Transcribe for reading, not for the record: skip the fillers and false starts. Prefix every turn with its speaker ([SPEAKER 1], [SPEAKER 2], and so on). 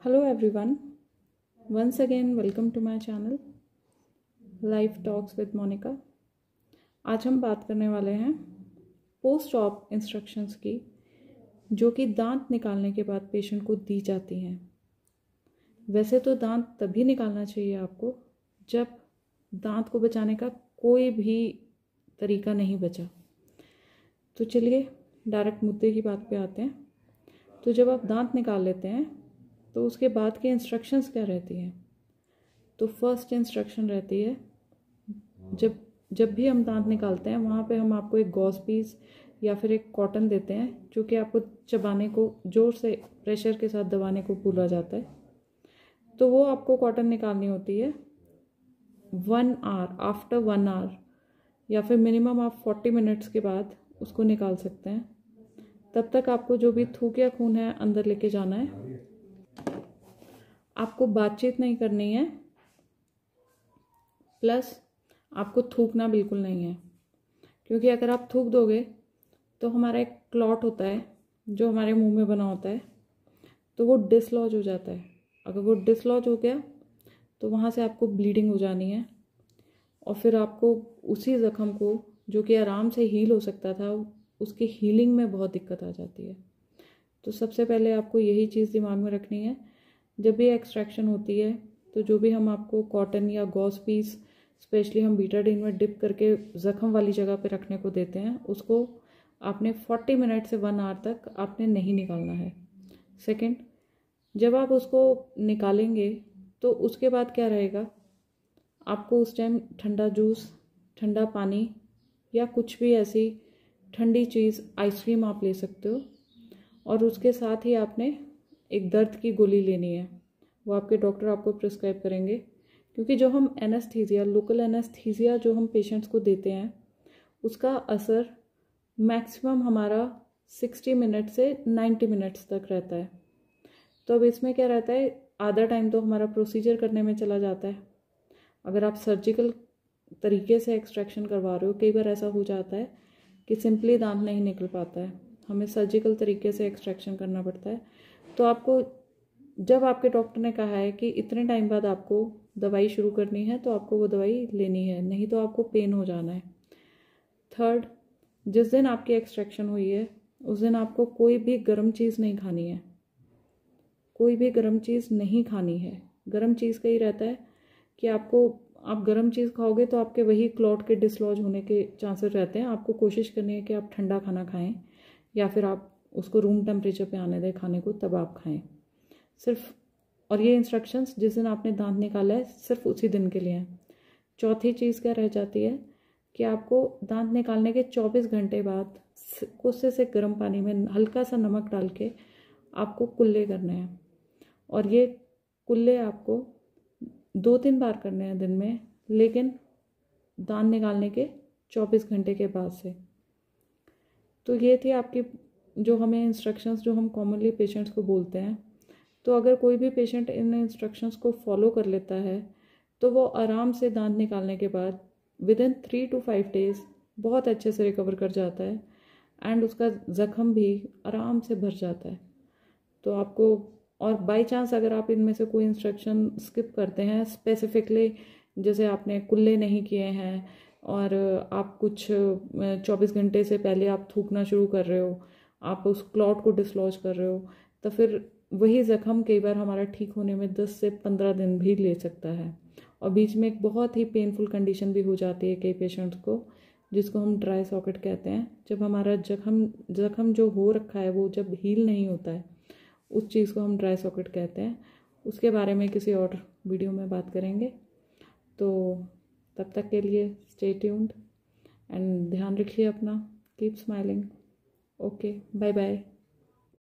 [SPEAKER 1] Hello everyone, once again welcome to my channel Life Talks with Monica। आज हम बात करने वाले हैं पोस्ट ऑप इंस्ट्रक्शंस की, जो कि दांत निकालने के बाद पेशेंट को दी जाती हैं। वैसे तो दांत तभी निकालना चाहिए आपको जब दांत को बचाने का कोई भी तरीका नहीं बचा। तो चलिए डायरेक्ट मुद्दे की बात पे आते हैं। तो जब आप दांत निकाल लेते हैं तो उसके बाद की इंस्ट्रक्शंस क्या रहती हैं? तो फर्स्ट इंस्ट्रक्शन रहती है, जब भी हम दांत निकालते हैं वहाँ पे हम आपको एक गॉज पीस या फिर एक कॉटन देते हैं, जो कि आपको चबाने को ज़ोर से प्रेशर के साथ दबाने को बोला जाता है। तो वो आपको कॉटन निकालनी होती है 1 आवर, आफ्टर 1 आवर, या फिर मिनिमम आप 40 मिनट्स के बाद उसको निकाल सकते हैं। तब तक आपको जो भी थूक या खून है अंदर लेके जाना है। आपको बातचीत नहीं करनी है, प्लस आपको थूकना बिल्कुल नहीं है, क्योंकि अगर आप थूक दोगे तो हमारा एक क्लॉट होता है जो हमारे मुंह में बना होता है, तो वो डिसलॉज हो जाता है। अगर वो डिसलॉज हो गया तो वहाँ से आपको ब्लीडिंग हो जानी है, और फिर आपको उसी ज़ख्म को, जो कि आराम से हील हो सकता था, उसकी हीलिंग में बहुत दिक्कत आ जाती है। तो सबसे पहले आपको यही चीज़ दिमाग में रखनी है, जब भी एक्सट्रैक्शन होती है तो जो भी हम आपको कॉटन या गॉज पीस स्पेशली हम बीटाडीन में डिप करके ज़ख्म वाली जगह पे रखने को देते हैं, उसको आपने 40 मिनट से 1 आवर तक आपने नहीं निकालना है। सेकंड, जब आप उसको निकालेंगे तो उसके बाद क्या रहेगा, आपको उस टाइम ठंडा जूस, ठंडा पानी या कुछ भी ऐसी ठंडी चीज़, आइसक्रीम आप ले सकते हो, और उसके साथ ही आपने एक दर्द की गोली लेनी है। वो आपके डॉक्टर आपको प्रिस्क्राइब करेंगे, क्योंकि जो हम एनेस्थीसिया, लोकल एनेस्थीसिया जो हम पेशेंट्स को देते हैं, उसका असर मैक्सिमम हमारा 60 मिनट से 90 मिनट्स तक रहता है। तो अब इसमें क्या रहता है, आधा टाइम तो हमारा प्रोसीजर करने में चला जाता है। अगर आप सर्जिकल तरीके से एक्सट्रैक्शन करवा रहे हो, कई बार ऐसा हो जाता है कि सिंपली दांत नहीं निकल पाता है, हमें सर्जिकल तरीके से एक्सट्रैक्शन करना पड़ता है। तो आपको, जब आपके डॉक्टर ने कहा है कि इतने टाइम बाद आपको दवाई शुरू करनी है, तो आपको वो दवाई लेनी है, नहीं तो आपको पेन हो जाना है। थर्ड, जिस दिन आपकी एक्सट्रैक्शन हुई है उस दिन आपको कोई भी गर्म चीज़ नहीं खानी है, कोई भी गर्म चीज़ नहीं खानी है। गर्म चीज़ का ही रहता है कि आप गर्म चीज़ खाओगे तो आपके वही क्लॉट के डिसलॉज होने के चांसेस रहते हैं। आपको कोशिश करनी है कि आप ठंडा खाना खाएं, या फिर आप उसको रूम टेम्परेचर पे आने दें खाने को, तब आप खाएं सिर्फ। और ये इंस्ट्रक्शंस जिस दिन आपने दांत निकाला है सिर्फ उसी दिन के लिए हैं। चौथी चीज़ क्या रह जाती है कि आपको दांत निकालने के 24 घंटे बाद कोसे से गर्म पानी में हल्का सा नमक डाल के आपको कुल्ले करने हैं, और ये कुल्ले आपको 2-3 बार करने हैं दिन में, लेकिन दांत निकालने के 24 घंटे के बाद से। तो ये थी आपकी जो हमें इंस्ट्रक्शंस, जो हम कॉमनली पेशेंट्स को बोलते हैं। तो अगर कोई भी पेशेंट इन इंस्ट्रक्शंस को फॉलो कर लेता है तो वो आराम से दांत निकालने के बाद विदिन 3 to 5 डेज बहुत अच्छे से रिकवर कर जाता है, एंड उसका ज़ख्म भी आराम से भर जाता है। तो आपको, और बाय चांस अगर आप इनमें से कोई इंस्ट्रक्शन स्किप करते हैं, स्पेसिफिकली जैसे आपने कुल्ले नहीं किए हैं और आप कुछ 24 घंटे से पहले आप थूकना शुरू कर रहे हो, आप उस क्लॉट को डिसलॉज कर रहे हो, तो फिर वही ज़ख्म कई बार हमारा ठीक होने में 10 से 15 दिन भी ले सकता है, और बीच में एक बहुत ही पेनफुल कंडीशन भी हो जाती है कई पेशेंट्स को, जिसको हम ड्राई सॉकेट कहते हैं। जब हमारा जख्म जो हो रखा है वो जब हील नहीं होता है, उस चीज़ को हम ड्राई सॉकेट कहते हैं। उसके बारे में किसी और वीडियो में बात करेंगे। तो तब तक के लिए स्टे ट्यून्ड एंड ध्यान रखिए अपना, keep smiling. Okay, bye bye.